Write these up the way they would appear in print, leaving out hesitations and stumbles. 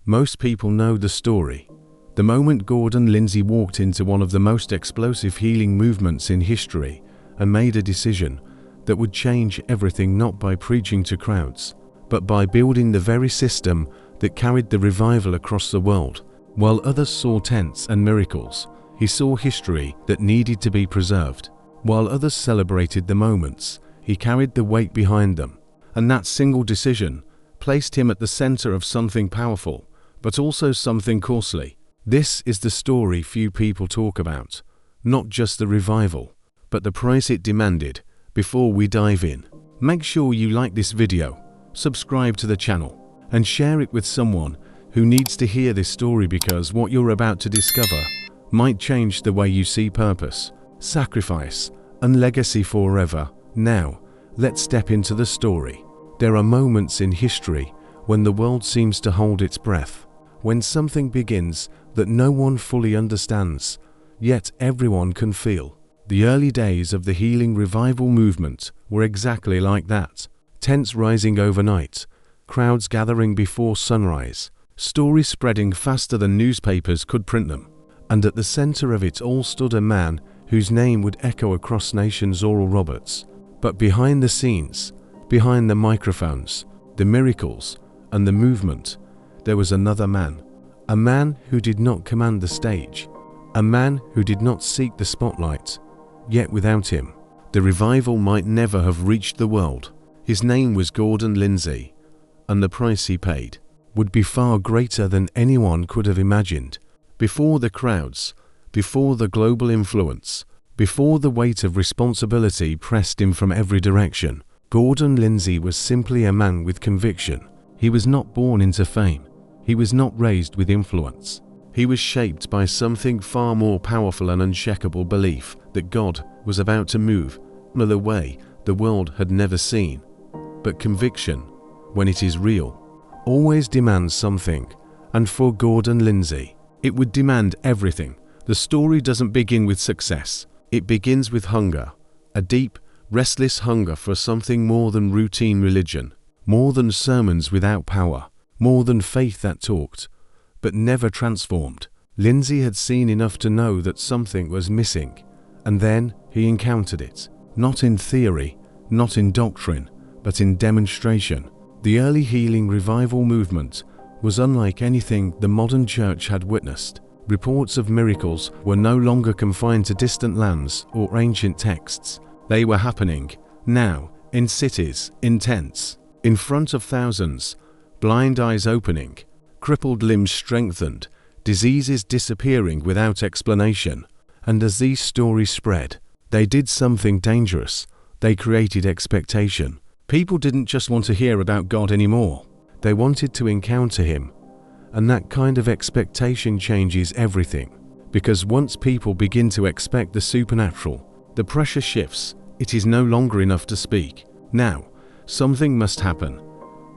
Most people know the story. The moment Gordon Lindsay walked into one of the most explosive healing movements in history and made a decision that would change everything, not by preaching to crowds, but by building the very system that carried the revival across the world. While others saw tents and miracles, he saw history that needed to be preserved. While others celebrated the moments, he carried the weight behind them. And that single decision placed him at the center of something powerful, but also something costly. This is the story few people talk about, not just the revival, but the price it demanded. Before we dive in, make sure you like this video, subscribe to the channel, and share it with someone who needs to hear this story, because what you're about to discover might change the way you see purpose, sacrifice, and legacy forever. Now, let's step into the story. There are moments in history when the world seems to hold its breath, when something begins that no one fully understands, yet everyone can feel. The early days of the healing revival movement were exactly like that. Tents rising overnight, crowds gathering before sunrise, stories spreading faster than newspapers could print them. And at the center of it all stood a man whose name would echo across nations: Oral Roberts. But behind the scenes, behind the microphones, the miracles, and the movement, there was another man. A man who did not command the stage. A man who did not seek the spotlight. Yet without him, the revival might never have reached the world. His name was Gordon Lindsay, and the price he paid would be far greater than anyone could have imagined. Before the crowds, before the global influence, before the weight of responsibility pressed him from every direction, Gordon Lindsay was simply a man with conviction. He was not born into fame. He was not raised with influence. He was shaped by something far more powerful, an unshakable belief that God was about to move in a way the world had never seen. But conviction, when it is real, always demands something, and for Gordon Lindsay, it would demand everything. The story doesn't begin with success. It begins with hunger, a deep, restless hunger for something more than routine religion, more than sermons without power, more than faith that talked, but never transformed. Lindsay had seen enough to know that something was missing, and then he encountered it. Not in theory, not in doctrine, but in demonstration. The early healing revival movement was unlike anything the modern church had witnessed. Reports of miracles were no longer confined to distant lands or ancient texts. They were happening now, in cities, in tents, in front of thousands, blind eyes opening, crippled limbs strengthened, diseases disappearing without explanation. And as these stories spread, they did something dangerous. They created expectation. People didn't just want to hear about God anymore. They wanted to encounter Him. And that kind of expectation changes everything. Because once people begin to expect the supernatural, the pressure shifts. It is no longer enough to speak. Now, something must happen.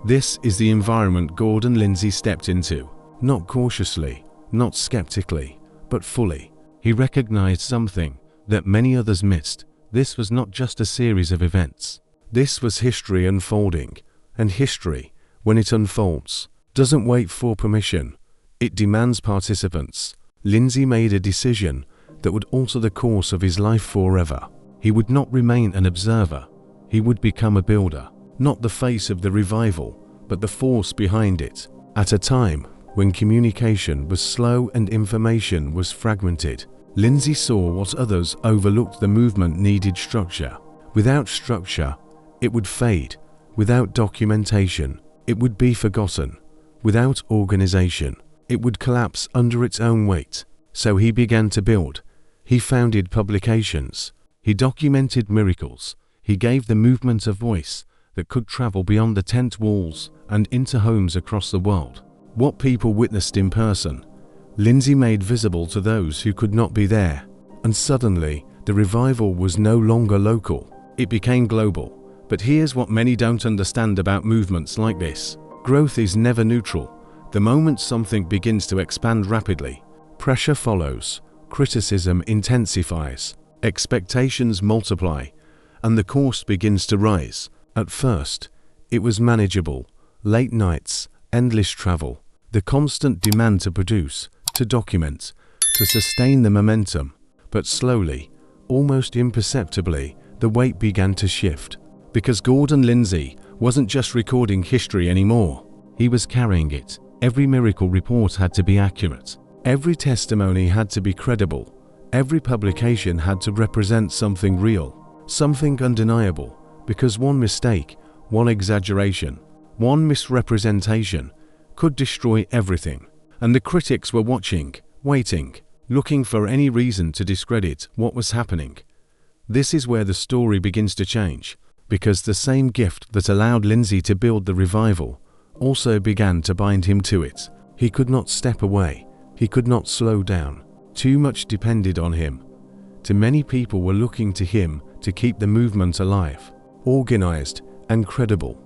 This is the environment Gordon Lindsay stepped into. Not cautiously, not skeptically, but fully. He recognized something that many others missed. This was not just a series of events. This was history unfolding. And history, when it unfolds, doesn't wait for permission. It demands participants. Lindsay made a decision that would alter the course of his life forever. He would not remain an observer. He would become a builder. Not the face of the revival, but the force behind it. At a time when communication was slow and information was fragmented, Lindsay saw what others overlooked. The movement needed structure. Without structure, it would fade. Without documentation, it would be forgotten. Without organization, it would collapse under its own weight. So he began to build. He founded publications. He documented miracles. He gave the movement a voice that could travel beyond the tent walls and into homes across the world. What people witnessed in person, Lindsay made visible to those who could not be there. And suddenly, the revival was no longer local. It became global. But here's what many don't understand about movements like this. Growth is never neutral. The moment something begins to expand rapidly, pressure follows, criticism intensifies, expectations multiply, and the cost begins to rise. At first, it was manageable. Late nights, endless travel. the constant demand to produce, to document, to sustain the momentum. But slowly, almost imperceptibly, the weight began to shift. Because Gordon Lindsay wasn't just recording history anymore. He was carrying it. Every miracle report had to be accurate. Every testimony had to be credible. Every publication had to represent something real, something undeniable, because one mistake, one exaggeration, one misrepresentation could destroy everything. And the critics were watching, waiting, looking for any reason to discredit what was happening. This is where the story begins to change, because the same gift that allowed Lindsay to build the revival also began to bind him to it. He could not step away. He could not slow down. Too much depended on him. Too many people were looking to him to keep the movement alive, organized and credible.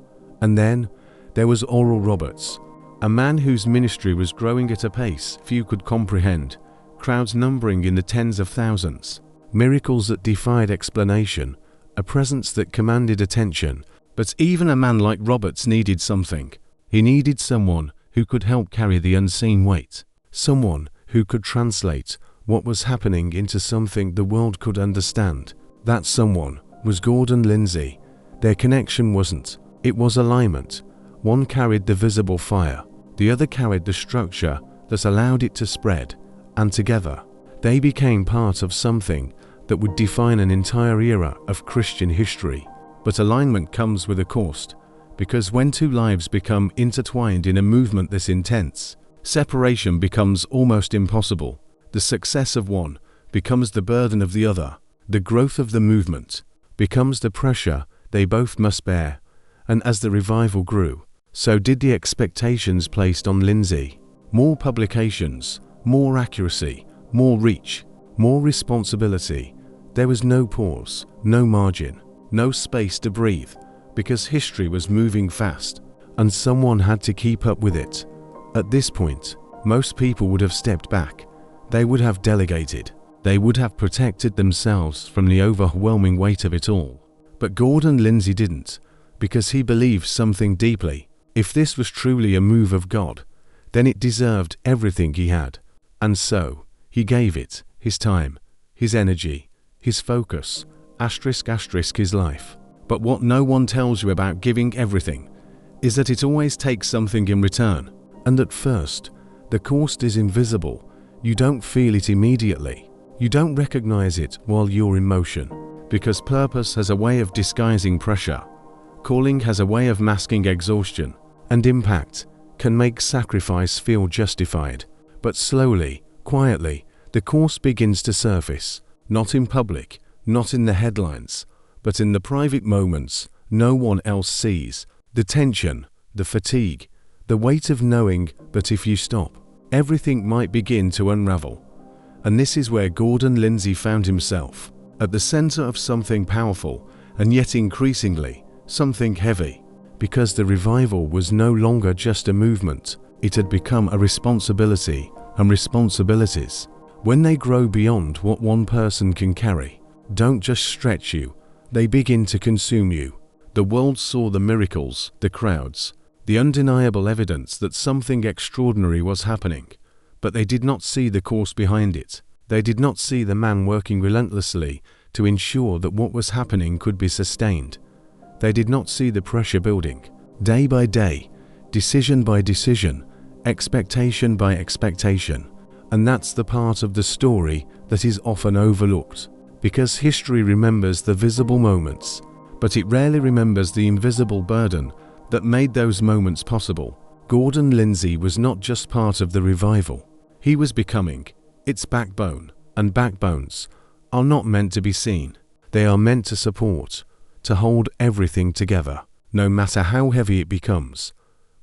And then there was Oral Roberts, a man whose ministry was growing at a pace few could comprehend, crowds numbering in the tens of thousands, miracles that defied explanation, a presence that commanded attention. But even a man like Roberts needed something. He needed someone who could help carry the unseen weight, someone who could translate what was happening into something the world could understand. That someone was Gordon Lindsay. Their connection wasn't. It was alignment. One carried the visible fire, the other carried the structure that allowed it to spread, and together, they became part of something that would define an entire era of Christian history. But alignment comes with a cost, because when two lives become intertwined in a movement this intense, separation becomes almost impossible. The success of one becomes the burden of the other. The growth of the movement becomes the pressure they both must bear. And as the revival grew, so did the expectations placed on Lindsay. More publications, more accuracy, more reach, more responsibility. There was no pause, no margin, no space to breathe, because history was moving fast, and someone had to keep up with it. At this point, most people would have stepped back. They would have delegated. They would have protected themselves from the overwhelming weight of it all. But Gordon Lindsay didn't, because he believed something deeply. If this was truly a move of God, then it deserved everything he had. And so, he gave it, his time, his energy, his focus, * his life. But what no one tells you about giving everything is that it always takes something in return. And at first, the cost is invisible. You don't feel it immediately. You don't recognize it while you're in motion, because purpose has a way of disguising pressure. Calling has a way of masking exhaustion, and impact can make sacrifice feel justified. But slowly, quietly, the cost begins to surface, not in public, not in the headlines, but in the private moments no one else sees. The tension, the fatigue, the weight of knowing that if you stop, everything might begin to unravel. And this is where Gordon Lindsay found himself, at the center of something powerful, and yet increasingly, something heavy, because the revival was no longer just a movement. It had become a responsibility, and responsibilities, when they grow beyond what one person can carry, don't just stretch you, they begin to consume you. The world saw the miracles, the crowds, the undeniable evidence that something extraordinary was happening, but they did not see the course behind it. They did not see the man working relentlessly to ensure that what was happening could be sustained. They did not see the pressure building, day by day, decision by decision, expectation by expectation. And that's the part of the story that is often overlooked, because history remembers the visible moments, but it rarely remembers the invisible burden that made those moments possible. Gordon Lindsay was not just part of the revival. He was becoming its backbone, and backbones are not meant to be seen. They are meant to support, to hold everything together, no matter how heavy it becomes.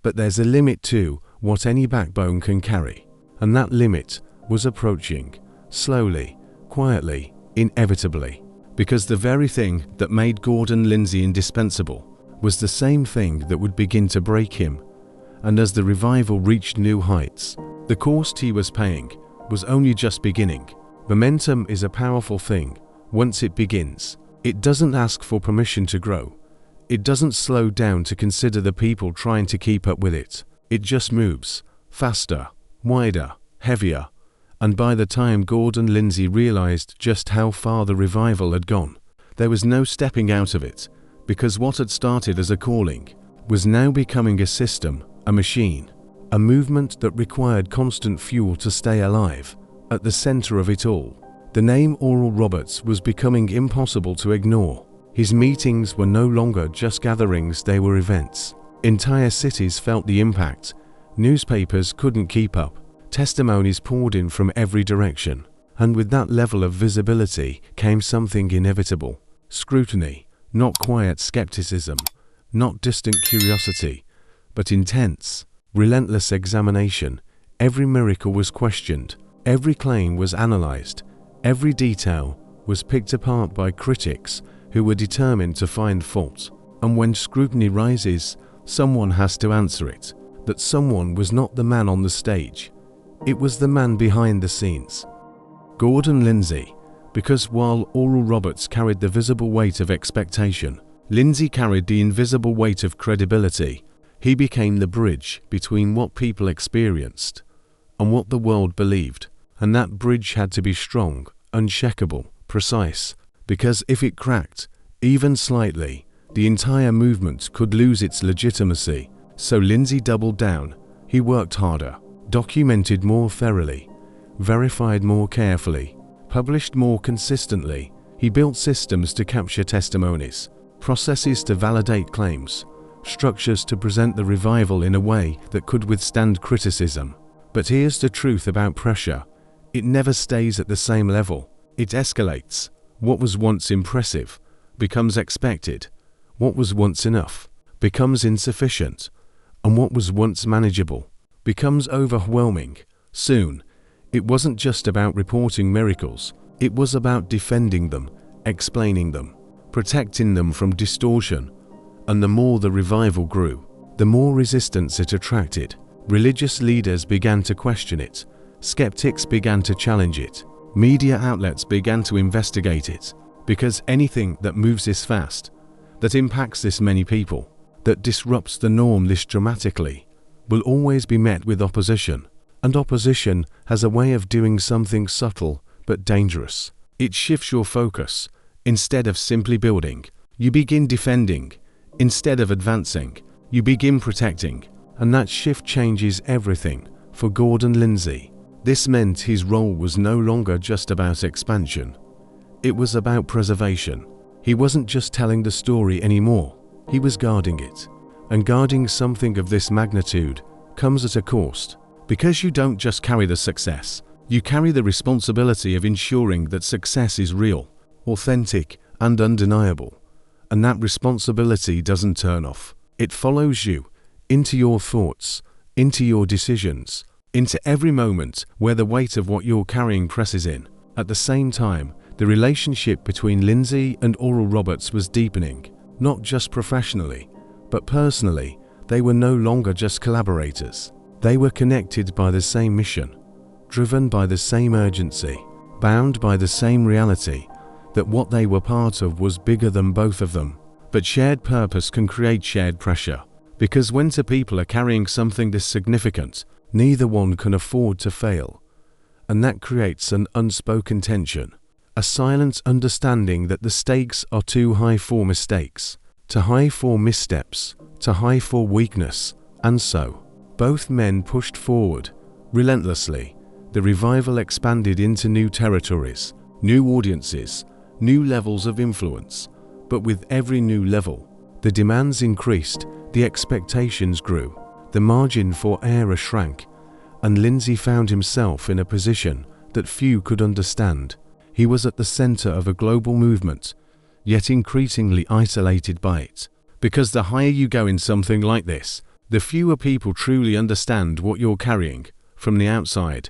But there's a limit to what any backbone can carry, and that limit was approaching, slowly, quietly, inevitably, because the very thing that made Gordon Lindsay indispensable was the same thing that would begin to break him. And as the revival reached new heights, the cost he was paying was only just beginning. Momentum is a powerful thing. Once it begins, it doesn't ask for permission to grow. It doesn't slow down to consider the people trying to keep up with it. It just moves, faster, wider, heavier, and by the time Gordon Lindsay realized just how far the revival had gone, there was no stepping out of it, because what had started as a calling was now becoming a system, a machine, a movement that required constant fuel to stay alive. At the center of it all, the name Oral Roberts was becoming impossible to ignore. His meetings were no longer just gatherings, they were events. Entire cities felt the impact. Newspapers couldn't keep up. Testimonies poured in from every direction. And with that level of visibility came something inevitable. Scrutiny, not quiet skepticism, not distant curiosity, but intense, relentless examination. Every miracle was questioned. Every claim was analyzed. Every detail was picked apart by critics who were determined to find fault. And when scrutiny rises, someone has to answer it. That someone was not the man on the stage. It was the man behind the scenes. Gordon Lindsay, because while Oral Roberts carried the visible weight of expectation, Lindsay carried the invisible weight of credibility. He became the bridge between what people experienced and what the world believed. And that bridge had to be strong, uncheckable, precise, because if it cracked, even slightly, the entire movement could lose its legitimacy. So Lindsay doubled down. He worked harder, documented more thoroughly, verified more carefully, published more consistently. He built systems to capture testimonies, processes to validate claims, structures to present the revival in a way that could withstand criticism. But here's the truth about pressure. It never stays at the same level. It escalates. What was once impressive becomes expected. What was once enough becomes insufficient. And what was once manageable becomes overwhelming. Soon, it wasn't just about reporting miracles. It was about defending them, explaining them, protecting them from distortion. And the more the revival grew, the more resistance it attracted. Religious leaders began to question it. Skeptics began to challenge it. Media outlets began to investigate it. Because anything that moves this fast, that impacts this many people, that disrupts the norm this dramatically, will always be met with opposition. And opposition has a way of doing something subtle but dangerous. It shifts your focus. Instead of simply building, you begin defending. Instead of advancing, you begin protecting. And that shift changes everything for Gordon Lindsay. This meant his role was no longer just about expansion. It was about preservation. He wasn't just telling the story anymore. He was guarding it. And guarding something of this magnitude comes at a cost. Because you don't just carry the success, you carry the responsibility of ensuring that success is real, authentic, and undeniable. And that responsibility doesn't turn off. It follows you into your thoughts, into your decisions, into every moment where the weight of what you're carrying presses in. At the same time, the relationship between Lindsay and Oral Roberts was deepening, not just professionally, but personally. They were no longer just collaborators. They were connected by the same mission, driven by the same urgency, bound by the same reality, that what they were part of was bigger than both of them. But shared purpose can create shared pressure, because when two people are carrying something this significant, neither one can afford to fail. And that creates an unspoken tension, a silent understanding that the stakes are too high for mistakes, too high for missteps, too high for weakness. And so, both men pushed forward, relentlessly. The revival expanded into new territories, new audiences, new levels of influence. But with every new level, the demands increased, the expectations grew, the margin for error shrank, and Lindsay found himself in a position that few could understand. He was at the center of a global movement, yet increasingly isolated by it. Because the higher you go in something like this, the fewer people truly understand what you're carrying. From the outside,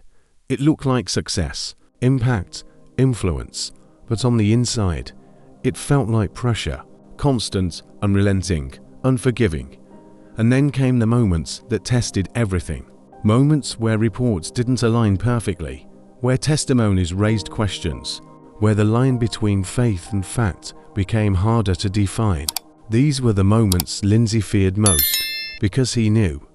it looked like success, impact, influence, but on the inside, it felt like pressure, constant, unrelenting, unforgiving. And then came the moments that tested everything. Moments where reports didn't align perfectly, where testimonies raised questions, where the line between faith and fact became harder to define. These were the moments Lindsay feared most, because he knew,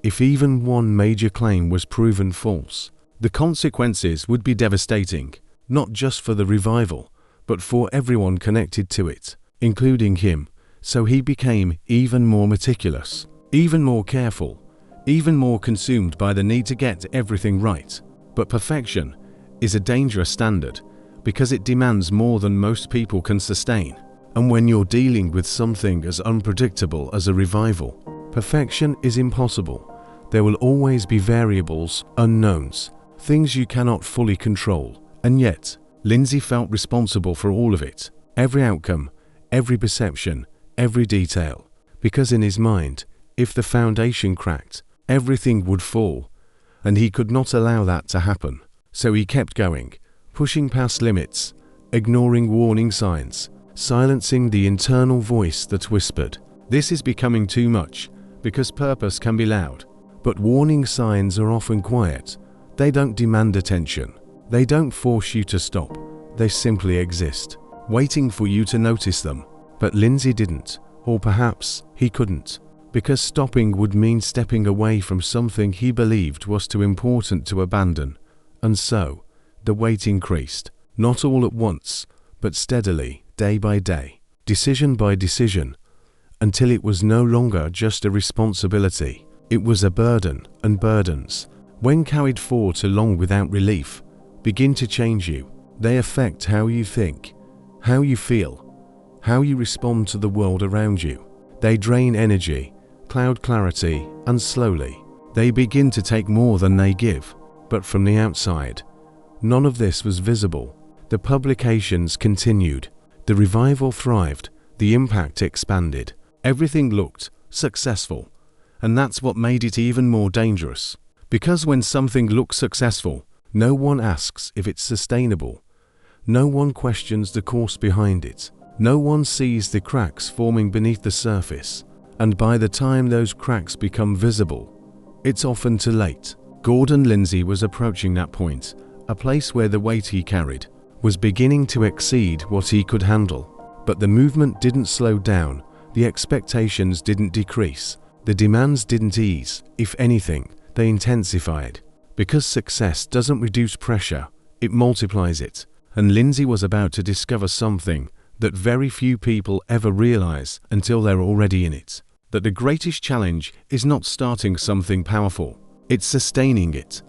If even one major claim was proven false, the consequences would be devastating, not just for the revival, but for everyone connected to it, including him. So he became even more meticulous, even more careful, even more consumed by the need to get everything right. But perfection is a dangerous standard because it demands more than most people can sustain. And when you're dealing with something as unpredictable as a revival, perfection is impossible. There will always be variables, unknowns, things you cannot fully control. And yet, Lindsay felt responsible for all of it, every outcome, every perception, every detail, because in his mind, if the foundation cracked, everything would fall, and he could not allow that to happen. So he kept going, pushing past limits, ignoring warning signs, silencing the internal voice that whispered, "This is becoming too much," because purpose can be loud, but warning signs are often quiet. They don't demand attention. They don't force you to stop. They simply exist, waiting for you to notice them. But Lindsay didn't, or perhaps he couldn't, because stopping would mean stepping away from something he believed was too important to abandon. And so, the weight increased, not all at once, but steadily, day by day, decision by decision, until it was no longer just a responsibility. It was a burden, and burdens, when carried for too long without relief, begin to change you. They affect how you think, how you feel, how you respond to the world around you. They drain energy, cloud clarity, and slowly, they begin to take more than they give. But from the outside, none of this was visible. The publications continued, the revival thrived, the impact expanded. Everything looked successful, and that's what made it even more dangerous. Because when something looks successful, no one asks if it's sustainable. No one questions the course behind it. No one sees the cracks forming beneath the surface. And by the time those cracks become visible, it's often too late. Gordon Lindsay was approaching that point, a place where the weight he carried was beginning to exceed what he could handle. But the movement didn't slow down, the expectations didn't decrease, the demands didn't ease. If anything, they intensified. Because success doesn't reduce pressure, it multiplies it. And Lindsay was about to discover something that very few people ever realize until they're already in it. That the greatest challenge is not starting something powerful, it's sustaining it.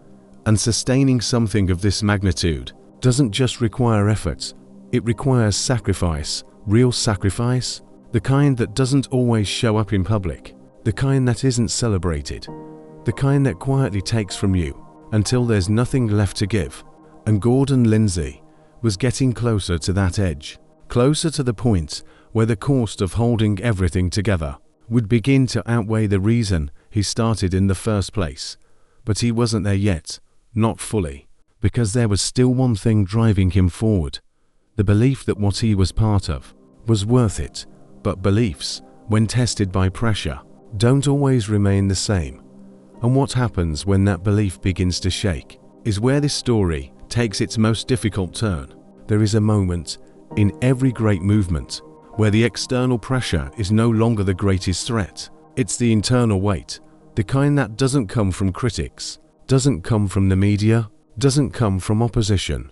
And sustaining something of this magnitude doesn't just require effort, it requires sacrifice, real sacrifice, the kind that doesn't always show up in public, the kind that isn't celebrated, the kind that quietly takes from you until there's nothing left to give. And Gordon Lindsay was getting closer to that edge, closer to the point where the cost of holding everything together would begin to outweigh the reason he started in the first place. But he wasn't there yet, not fully, because there was still one thing driving him forward, the belief that what he was part of was worth it. But beliefs, when tested by pressure, don't always remain the same. And what happens when that belief begins to shake is where this story takes its most difficult turn. There is a moment in every great movement where the external pressure is no longer the greatest threat. It's the internal weight, the kind that doesn't come from critics, doesn't come from the media, doesn't come from opposition.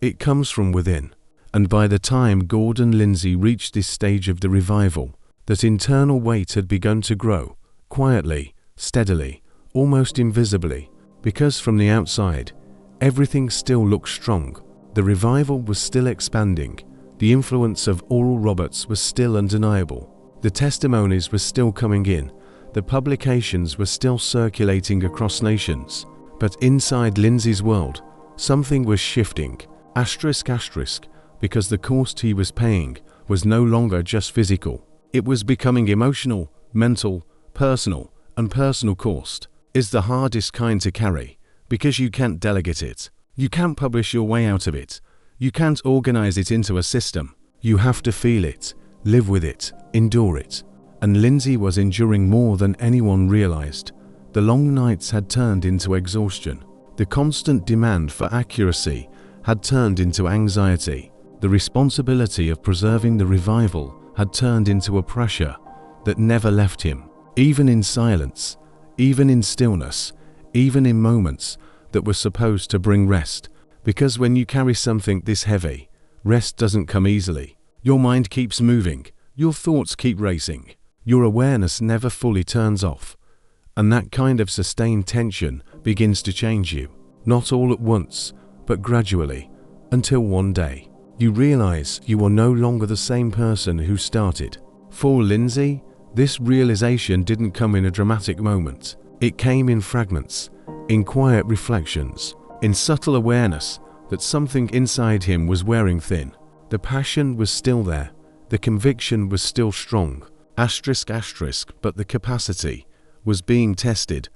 It comes from within. And by the time Gordon Lindsay reached this stage of the revival, that internal weight had begun to grow, quietly, steadily, almost invisibly, because from the outside, everything still looked strong. The revival was still expanding. The influence of Oral Roberts was still undeniable. The testimonies were still coming in. The publications were still circulating across nations. But inside Lindsay's world, something was shifting. Asterisk, because the cost he was paying was no longer just physical. It was becoming emotional, mental, personal, and personal cost is the hardest kind to carry because you can't delegate it. You can't publish your way out of it. You can't organize it into a system. You have to feel it, live with it, endure it. And Lindsay was enduring more than anyone realized. The long nights had turned into exhaustion. The constant demand for accuracy had turned into anxiety. The responsibility of preserving the revival had turned into a pressure that never left him. Even in silence, even in stillness, even in moments that were supposed to bring rest. Because when you carry something this heavy, rest doesn't come easily. Your mind keeps moving, your thoughts keep racing, your awareness never fully turns off. And that kind of sustained tension begins to change you, not all at once, but gradually, until one day, you realize you are no longer the same person who started. For Lindsay, this realization didn't come in a dramatic moment. It came in fragments, in quiet reflections, in subtle awareness that something inside him was wearing thin. The passion was still there, the conviction was still strong, but the capacity was being tested.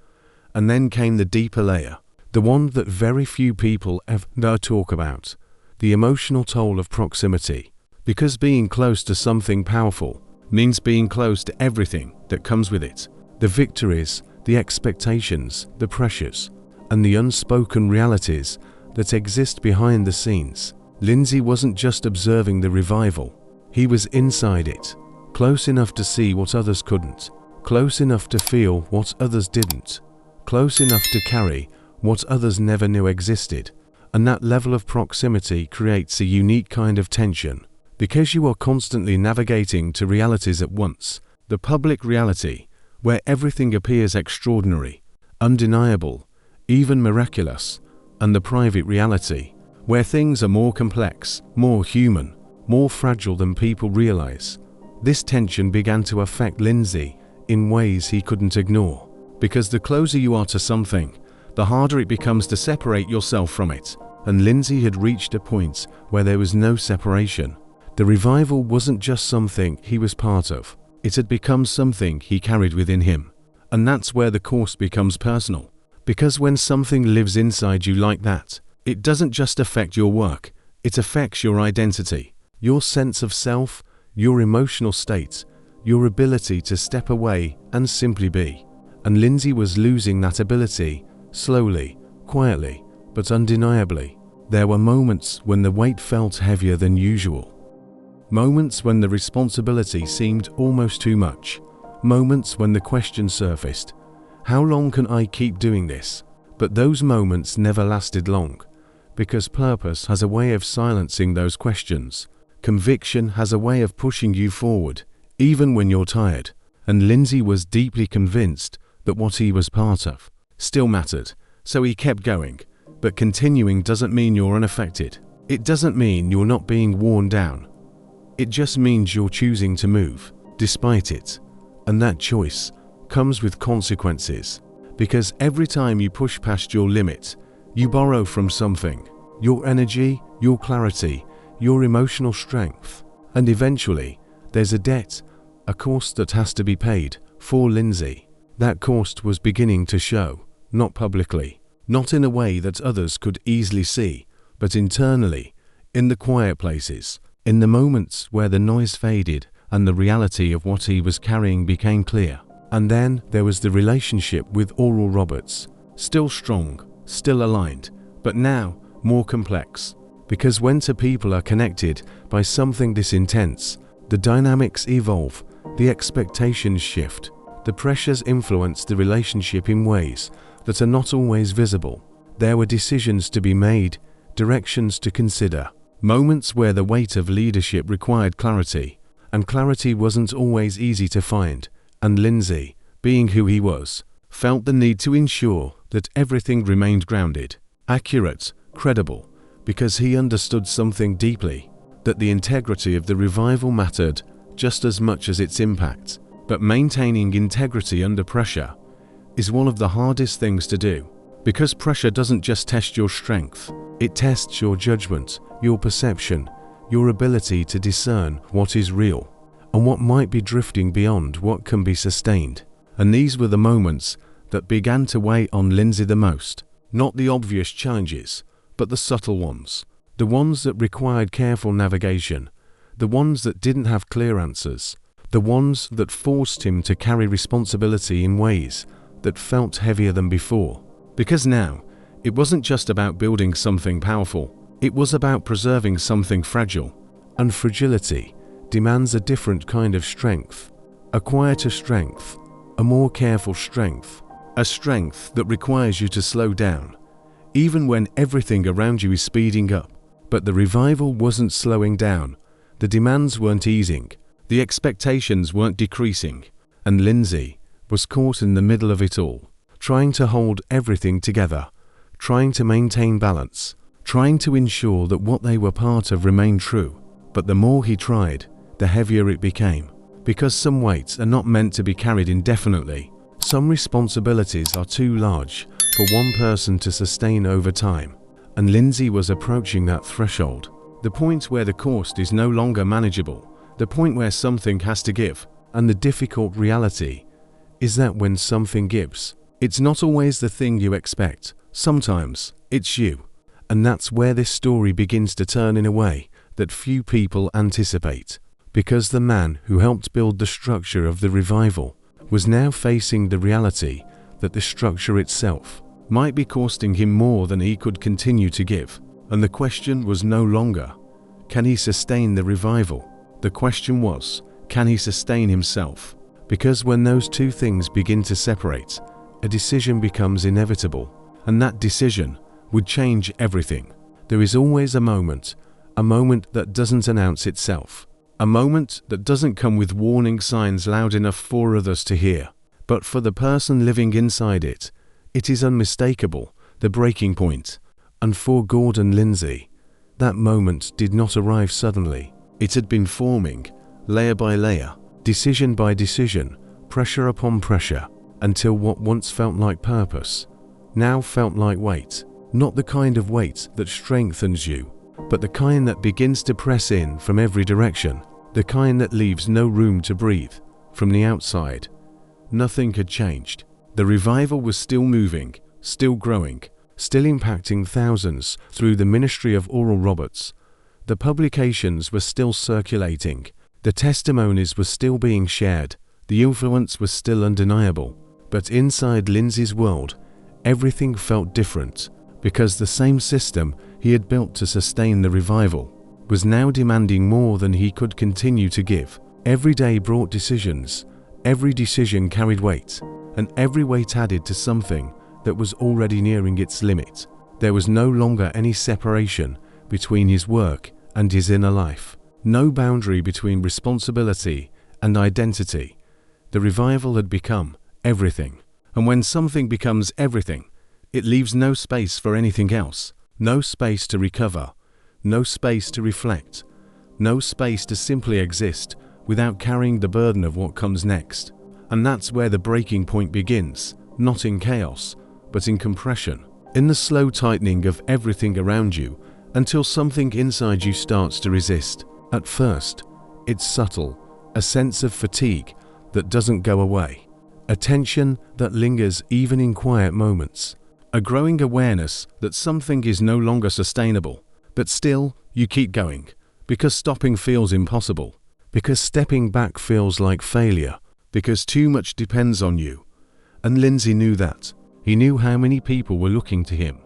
And then came the deeper layer, the one that very few people ever talk about, the emotional toll of proximity. Because being close to something powerful means being close to everything that comes with it. The victories, the expectations, the pressures, and the unspoken realities that exist behind the scenes. Lindsay wasn't just observing the revival, he was inside it, close enough to see what others couldn't, close enough to feel what others didn't, close enough to carry what others never knew existed. And that level of proximity creates a unique kind of tension, because you are constantly navigating two realities at once: the public reality, where everything appears extraordinary, undeniable, even miraculous, and the private reality, where things are more complex, more human, more fragile than people realize. This tension began to affect Lindsay in ways he couldn't ignore, because the closer you are to something, the harder it becomes to separate yourself from it. And Lindsay had reached a point where there was no separation. The revival wasn't just something he was part of, it had become something he carried within him. And that's where the course becomes personal. Because when something lives inside you like that, it doesn't just affect your work, it affects your identity, your sense of self, your emotional state, your ability to step away and simply be. And Lindsay was losing that ability, slowly, quietly, but undeniably. There were moments when the weight felt heavier than usual. Moments when the responsibility seemed almost too much. Moments when the question surfaced: how long can I keep doing this? But those moments never lasted long, because purpose has a way of silencing those questions. Conviction has a way of pushing you forward, even when you're tired. And Lindsay was deeply convinced that what he was part of still mattered, so he kept going. But continuing doesn't mean you're unaffected. It doesn't mean you're not being worn down. It just means you're choosing to move, despite it. And that choice comes with consequences. Because every time you push past your limit, you borrow from something: your energy, your clarity, your emotional strength. And eventually, there's a debt, a cost that has to be paid. For Lindsay, that cost was beginning to show, not publicly, not in a way that others could easily see, but internally, in the quiet places, in the moments where the noise faded and the reality of what he was carrying became clear. And then there was the relationship with Oral Roberts, still strong, still aligned, but now more complex. Because when two people are connected by something this intense, the dynamics evolve, the expectations shift, the pressures influence the relationship in ways that are not always visible. There were decisions to be made, directions to consider, moments where the weight of leadership required clarity, and clarity wasn't always easy to find. And Lindsay, being who he was, felt the need to ensure that everything remained grounded, accurate, credible, because he understood something deeply, that the integrity of the revival mattered just as much as its impact. But maintaining integrity under pressure is one of the hardest things to do, because pressure doesn't just test your strength, it tests your judgment, your perception, your ability to discern what is real and what might be drifting beyond what can be sustained. And these were the moments that began to weigh on Lindsay the most, not the obvious challenges, but the subtle ones, the ones that required careful navigation, the ones that didn't have clear answers, the ones that forced him to carry responsibility in ways that felt heavier than before. Because now, it wasn't just about building something powerful, it was about preserving something fragile. And fragility demands a different kind of strength, a quieter strength, a more careful strength, a strength that requires you to slow down, even when everything around you is speeding up. But the revival wasn't slowing down, the demands weren't easing, the expectations weren't decreasing, and Lindsay was caught in the middle of it all, trying to hold everything together, trying to maintain balance, trying to ensure that what they were part of remained true. But the more he tried, the heavier it became, because some weights are not meant to be carried indefinitely. Some responsibilities are too large for one person to sustain over time, and Lindsay was approaching that threshold, the point where the cost is no longer manageable, the point where something has to give. And the difficult reality is that when something gives, it's not always the thing you expect. Sometimes it's you. And that's where this story begins to turn in a way that few people anticipate, because the man who helped build the structure of the revival was now facing the reality that the structure itself might be costing him more than he could continue to give. And the question was no longer, can he sustain the revival? The question was, can he sustain himself? Because when those two things begin to separate, a decision becomes inevitable, and that decision would change everything. There is always a moment that doesn't announce itself, a moment that doesn't come with warning signs loud enough for others to hear. But for the person living inside it, it is unmistakable, the breaking point. And for Gordon Lindsay, that moment did not arrive suddenly. It had been forming, layer by layer, decision by decision, pressure upon pressure, until what once felt like purpose now felt like weight. Not the kind of weight that strengthens you, but the kind that begins to press in from every direction, the kind that leaves no room to breathe. From the outside, nothing had changed. The revival was still moving, still growing, still impacting thousands through the ministry of Oral Roberts. The publications were still circulating, the testimonies were still being shared, the influence was still undeniable. But inside Lindsay's world, everything felt different, because the same system he had built to sustain the revival was now demanding more than he could continue to give. Every day brought decisions, every decision carried weight, and every weight added to something that was already nearing its limit. There was no longer any separation between his work and his inner life, no boundary between responsibility and identity. The revival had become everything, and when something becomes everything, it leaves no space for anything else, no space to recover, no space to reflect, no space to simply exist without carrying the burden of what comes next. And that's where the breaking point begins, not in chaos, but in compression, in the slow tightening of everything around you until something inside you starts to resist. At first, it's subtle, a sense of fatigue that doesn't go away, a tension that lingers even in quiet moments, a growing awareness that something is no longer sustainable, but still you keep going, because stopping feels impossible, because stepping back feels like failure, because too much depends on you. And Lindsay knew that. He knew how many people were looking to him,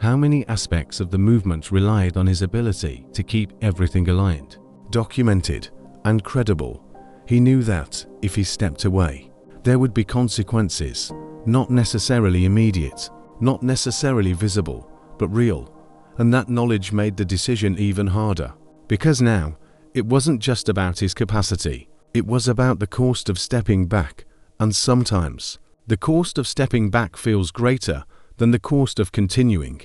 how many aspects of the movement relied on his ability to keep everything aligned, documented, and credible. He knew that if he stepped away, there would be consequences, not necessarily immediate, not necessarily visible, but real. And that knowledge made the decision even harder, because now it wasn't just about his capacity, it was about the cost of stepping back. And sometimes the cost of stepping back feels greater than the cost of continuing,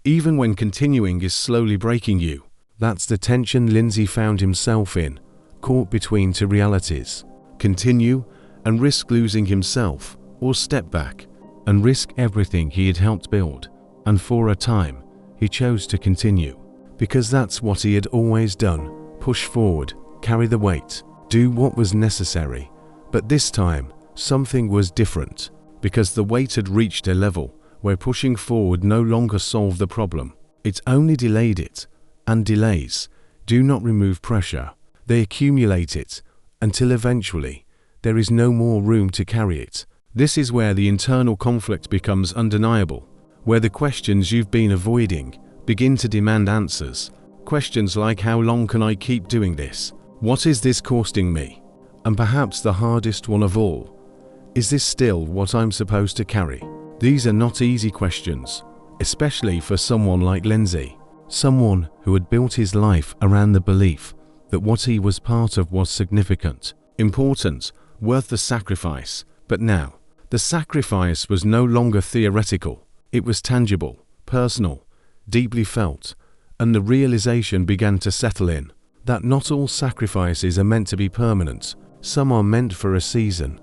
even when continuing is slowly breaking you. That's the tension Lindsay found himself in, caught between two realities: continue and risk losing himself, or step back and risk everything he had helped build. And for a time, he chose to continue, because that's what he had always done: push forward, carry the weight, do what was necessary. But this time, something was different, because the weight had reached a level where pushing forward no longer solved the problem. It only delayed it, and delays do not remove pressure. They accumulate it until eventually there is no more room to carry it. This is where the internal conflict becomes undeniable, where the questions you've been avoiding begin to demand answers. Questions like, how long can I keep doing this? What is this costing me? And perhaps the hardest one of all, Is this still what I'm supposed to carry? These are not easy questions, especially for someone like Lindsay, someone who had built his life around the belief that what he was part of was significant, important, worth the sacrifice. But now, the sacrifice was no longer theoretical. It was tangible, personal, deeply felt, and the realization began to settle in that not all sacrifices are meant to be permanent. Some are meant for a season,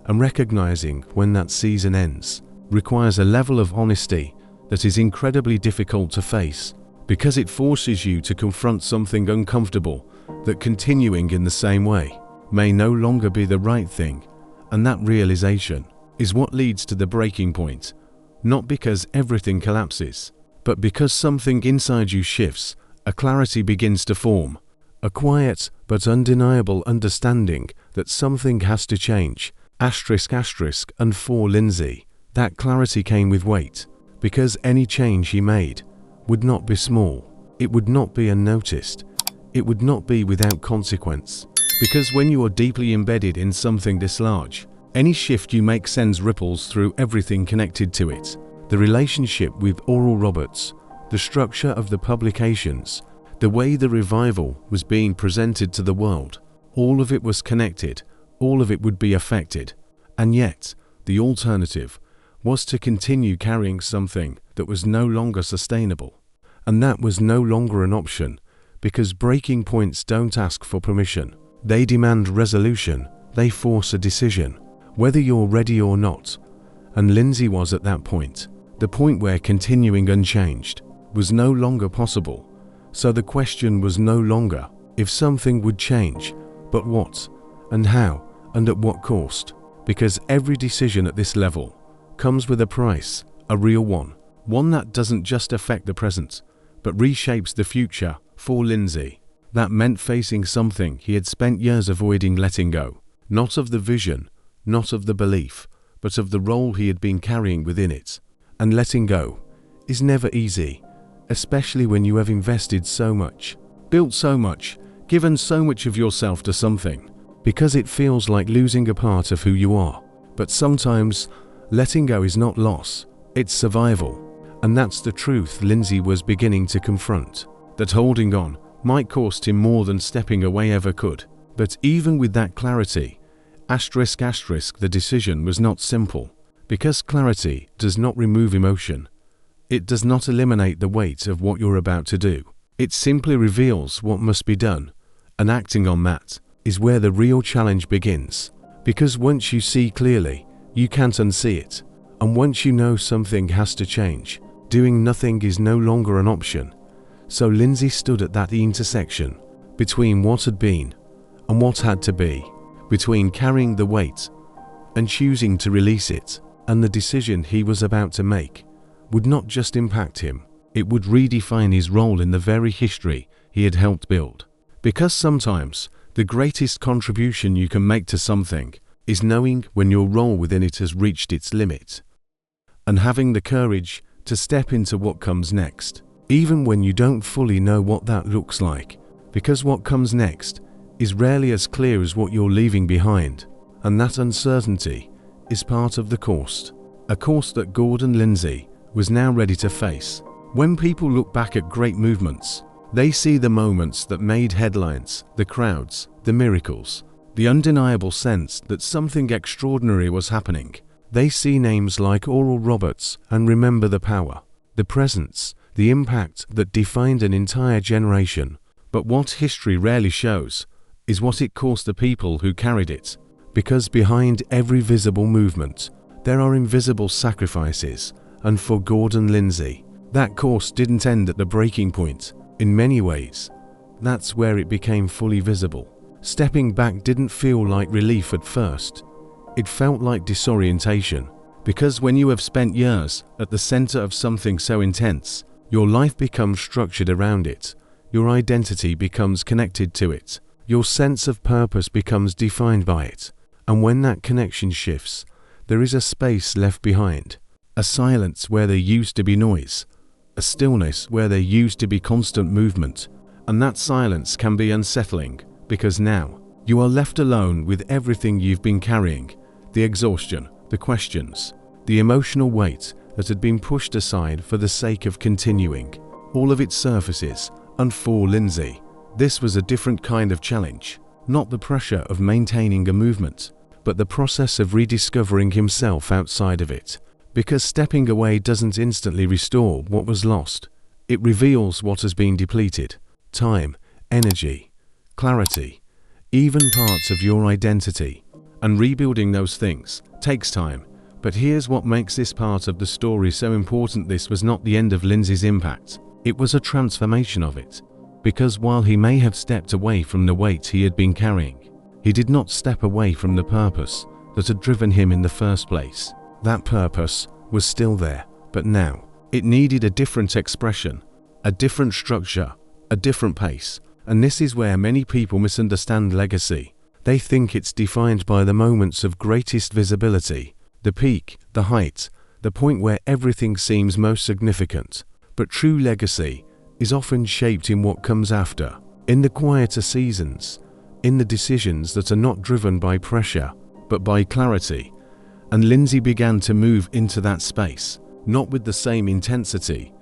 and recognizing when that season ends requires a level of honesty that is incredibly difficult to face, because it forces you to confront something uncomfortable, that continuing in the same way may no longer be the right thing. And that realization is what leads to the breaking point, not because everything collapses, but because something inside you shifts. A clarity begins to form, a quiet but undeniable understanding that something has to change. And for Lindsay, that clarity came with weight, because any change he made would not be small, it would not be unnoticed, it would not be without consequence. Because when you are deeply embedded in something this large, any shift you make sends ripples through everything connected to it. The relationship with Oral Roberts, the structure of the publications, the way the revival was being presented to the world, all of it was connected, all of it would be affected. And yet, the alternative was to continue carrying something that was no longer sustainable. And that was no longer an option, because breaking points don't ask for permission. They demand resolution, they force a decision, whether you're ready or not. And Lindsay was at that point, the point where continuing unchanged was no longer possible. So the question was no longer if something would change, but what, and how, and at what cost. Because every decision at this level comes with a price, a real one, one that doesn't just affect the present, but reshapes the future. For Lindsay, that meant facing something he had spent years avoiding letting go, not of the vision, not of the belief, but of the role he had been carrying within it. And letting go is never easy, especially when you have invested so much, built so much, given so much of yourself to something, because it feels like losing a part of who you are. But sometimes, letting go is not loss, it's survival. And that's the truth Lindsay was beginning to confront, that holding on might cost him more than stepping away ever could. But even with that clarity, the decision was not simple, because clarity does not remove emotion. It does not eliminate the weight of what you're about to do. It simply reveals what must be done, and acting on that is where the real challenge begins. Because once you see clearly, you can't unsee it. And once you know something has to change, doing nothing is no longer an option. So Lindsay stood at that intersection, between what had been and what had to be, between carrying the weight and choosing to release it. And the decision he was about to make would not just impact him, it would redefine his role in the very history he had helped build. Because sometimes, the greatest contribution you can make to something is knowing when your role within it has reached its limit, and having the courage to step into what comes next, even when you don't fully know what that looks like, because what comes next is rarely as clear as what you're leaving behind, and that uncertainty is part of the cost, a cost that Gordon Lindsay was now ready to face. When people look back at great movements, they see the moments that made headlines, the crowds, the miracles, the undeniable sense that something extraordinary was happening. They see names like Oral Roberts and remember the power, the presence, the impact that defined an entire generation. But what history rarely shows is what it cost the people who carried it. Because behind every visible movement, there are invisible sacrifices. And for Gordon Lindsay, that course didn't end at the breaking point. In many ways, that's where it became fully visible. Stepping back didn't feel like relief at first. It felt like disorientation. Because when you have spent years at the center of something so intense, your life becomes structured around it. Your identity becomes connected to it. Your sense of purpose becomes defined by it. And when that connection shifts, there is a space left behind. A silence where there used to be noise. A stillness where there used to be constant movement. And that silence can be unsettling, because now you are left alone with everything you've been carrying. The exhaustion, the questions, the emotional weight that had been pushed aside for the sake of continuing, all of it surfaces, and for Lindsay, this was a different kind of challenge. Not the pressure of maintaining a movement, but the process of rediscovering himself outside of it. Because stepping away doesn't instantly restore what was lost. It reveals what has been depleted. Time, energy, clarity, even parts of your identity. And rebuilding those things takes time. But here's what makes this part of the story so important. This was not the end of Lindsay's impact. It was a transformation of it. Because while he may have stepped away from the weight he had been carrying, he did not step away from the purpose that had driven him in the first place. That purpose was still there, but now it needed a different expression, a different structure, a different pace. And this is where many people misunderstand legacy. They think it's defined by the moments of greatest visibility, the peak, the height, the point where everything seems most significant. But true legacy is often shaped in what comes after, in the quieter seasons, in the decisions that are not driven by pressure, but by clarity. And Lindsay began to move into that space, not with the same intensity,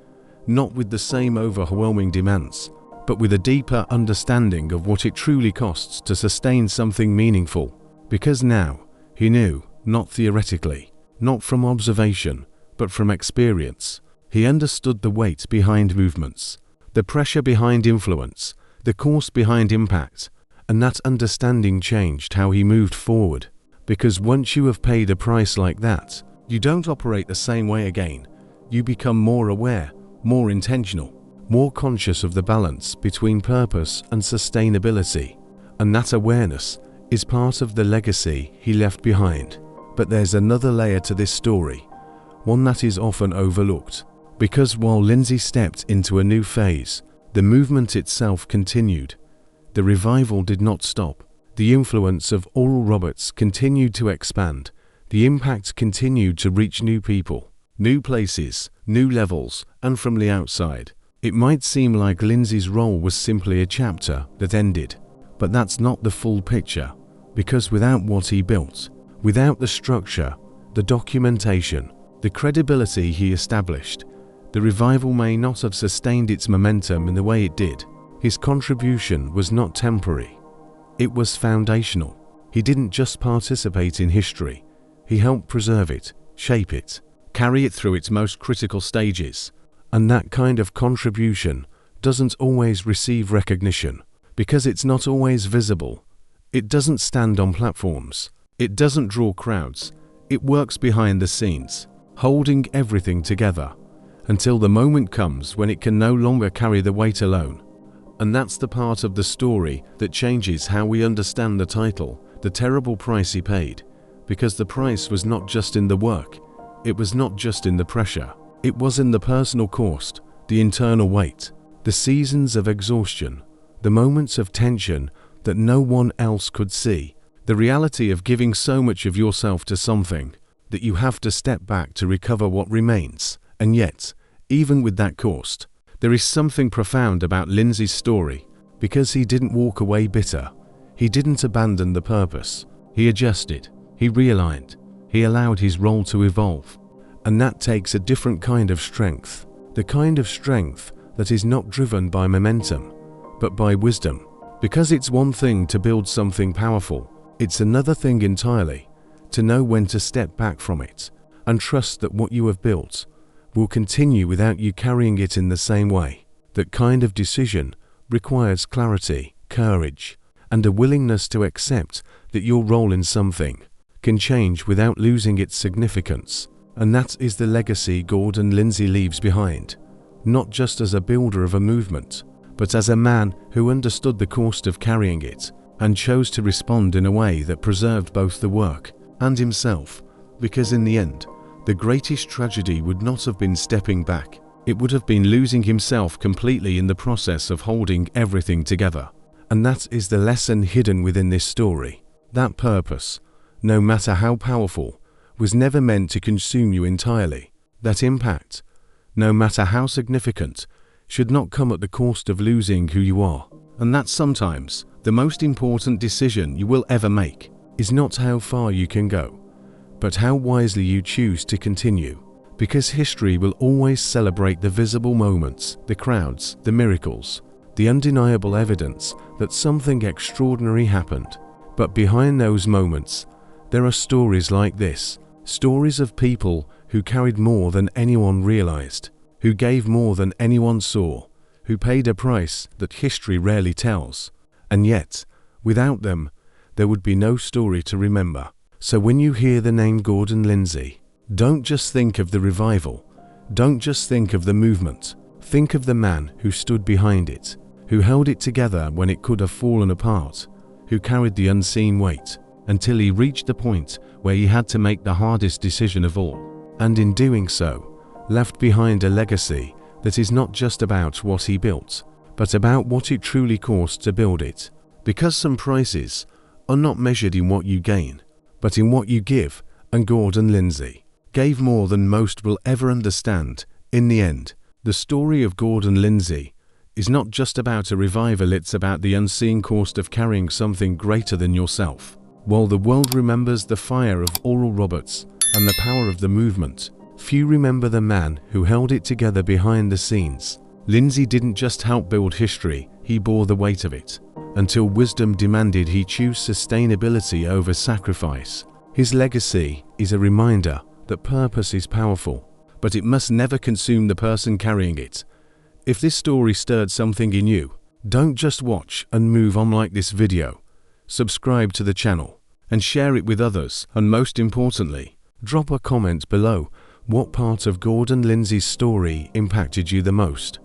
not with the same overwhelming demands, but with a deeper understanding of what it truly costs to sustain something meaningful. Because now, he knew, not theoretically, not from observation, but from experience. He understood the weight behind movements, the pressure behind influence, the cost behind impact, and that understanding changed how he moved forward. Because once you have paid a price like that, you don't operate the same way again. You become more aware, more intentional, more conscious of the balance between purpose and sustainability. And that awareness is part of the legacy he left behind. But there's another layer to this story, one that is often overlooked. Because while Lindsay stepped into a new phase, the movement itself continued. The revival did not stop. The influence of Oral Roberts continued to expand. The impact continued to reach new people, new places, new levels, and from the outside. It might seem like Lindsay's role was simply a chapter that ended, but that's not the full picture. Because without what he built, without the structure, the documentation, the credibility he established, the revival may not have sustained its momentum in the way it did. His contribution was not temporary. It was foundational. He didn't just participate in history. He helped preserve it, shape it, carry it through its most critical stages. And that kind of contribution doesn't always receive recognition, because it's not always visible. It doesn't stand on platforms. It doesn't draw crowds. It works behind the scenes, holding everything together, until the moment comes when it can no longer carry the weight alone. And that's the part of the story that changes how we understand the title, The Terrible Price He Paid. Because the price was not just in the work, it was not just in the pressure, it was in the personal cost, the internal weight, the seasons of exhaustion, the moments of tension that no one else could see, the reality of giving so much of yourself to something that you have to step back to recover what remains. And yet, even with that cost, there is something profound about Lindsay's story, because he didn't walk away bitter. He didn't abandon the purpose. He adjusted. He realigned. He allowed his role to evolve. And that takes a different kind of strength. The kind of strength that is not driven by momentum, but by wisdom. Because it's one thing to build something powerful. It's another thing entirely to know when to step back from it and trust that what you have built will continue without you carrying it in the same way. That kind of decision requires clarity, courage, and a willingness to accept that your role in something can change without losing its significance. And that is the legacy Gordon Lindsay leaves behind, not just as a builder of a movement, but as a man who understood the cost of carrying it and chose to respond in a way that preserved both the work and himself. Because in the end, the greatest tragedy would not have been stepping back. It would have been losing himself completely in the process of holding everything together. And that is the lesson hidden within this story. That purpose, no matter how powerful, was never meant to consume you entirely. That impact, no matter how significant, should not come at the cost of losing who you are. And that sometimes the most important decision you will ever make is not how far you can go, but how wisely you choose to continue. Because history will always celebrate the visible moments, the crowds, the miracles, the undeniable evidence that something extraordinary happened. But behind those moments, there are stories like this, stories of people who carried more than anyone realized, who gave more than anyone saw, who paid a price that history rarely tells. And yet, without them, there would be no story to remember. So when you hear the name Gordon Lindsay, don't just think of the revival. Don't just think of the movement. Think of the man who stood behind it, who held it together when it could have fallen apart, who carried the unseen weight until he reached the point where he had to make the hardest decision of all. And in doing so, left behind a legacy that is not just about what he built, but about what it truly cost to build it. Because some prices are not measured in what you gain, but in what you give, and Gordon Lindsay gave more than most will ever understand. In the end, the story of Gordon Lindsay is not just about a revival, it's about the unseen cost of carrying something greater than yourself. While the world remembers the fire of Oral Roberts and the power of the movement, few remember the man who held it together behind the scenes. Lindsay didn't just help build history, he bore the weight of it. Until wisdom demanded he choose sustainability over sacrifice. His legacy is a reminder that purpose is powerful, but it must never consume the person carrying it. If this story stirred something in you, don't just watch and move on. Like this video, subscribe to the channel, and share it with others. And most importantly, drop a comment below. What part of Gordon Lindsay's story impacted you the most?